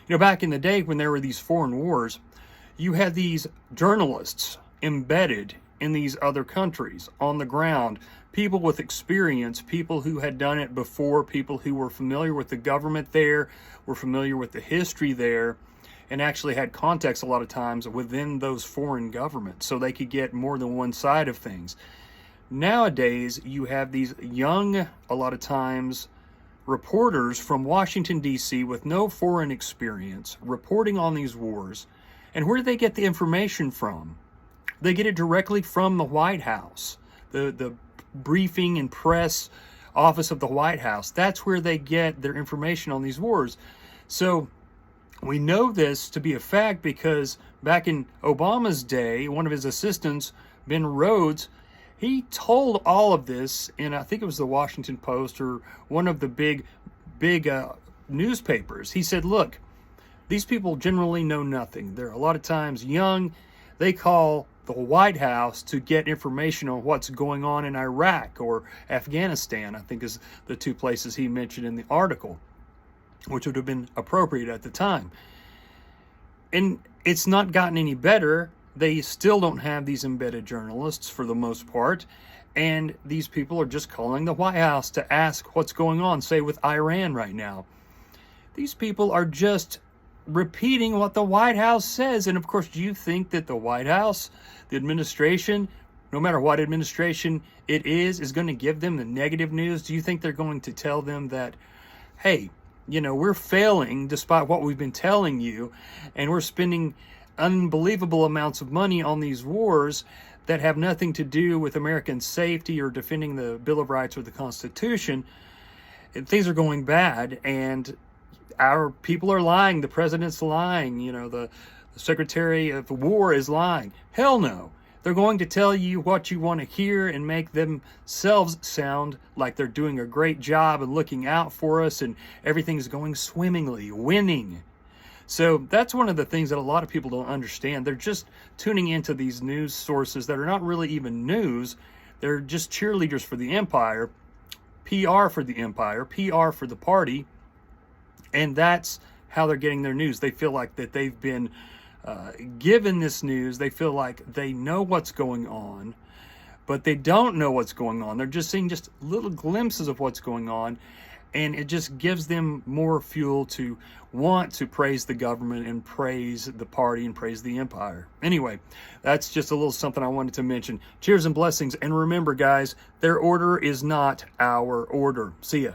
Back in the day when there were these foreign wars, you had these journalists embedded in these other countries on the ground, people with experience, people who had done it before, people who were familiar with the government there, were familiar with the history there, and actually had contacts a lot of times within those foreign governments so they could get more than one side of things. Nowadays, you have these young, a lot of times, reporters from Washington, D.C. with no foreign experience reporting on these wars. And where do they get the information from? They get it directly from the White House, the briefing and press office of the White House. That's where they get their information on these wars. So we know this to be a fact because back in Obama's day, one of his assistants, Ben Rhodes, he told all of this in, I think it was the Washington Post or one of the big newspapers. He said, look, these people generally know nothing. They're a lot of times young. They call the White House to get information on what's going on in Iraq or Afghanistan, I think is the two places he mentioned in the article, which would have been appropriate at the time. And it's not gotten any better. They still don't have these embedded journalists for the most part. And these people are just calling the White House to ask what's going on, say with Iran right now. These people are just repeating what the White House says. And of course, do you think that the White House, the administration, no matter what administration it is going to give them the negative news? Do you think they're going to tell them that, hey, we're failing despite what we've been telling you, and we're spending unbelievable amounts of money on these wars that have nothing to do with American safety or defending the Bill of Rights or the Constitution? And things are going bad, and our people are lying. The president's lying. The Secretary of War is lying. Hell no. They're going to tell you what you want to hear and make themselves sound like they're doing a great job and looking out for us and everything's going swimmingly, winning. So that's one of the things that a lot of people don't understand. They're just tuning into these news sources that are not really even news. They're just cheerleaders for the empire, PR for the empire, PR for the party, and that's how they're getting their news. They feel like that they've been given this news. They feel like they know what's going on, but they don't know what's going on. They're just seeing just little glimpses of what's going on, and it just gives them more fuel to want to praise the government and praise the party and praise the empire. Anyway, that's just a little something I wanted to mention. Cheers and blessings, and remember, guys, their order is not our order. See ya.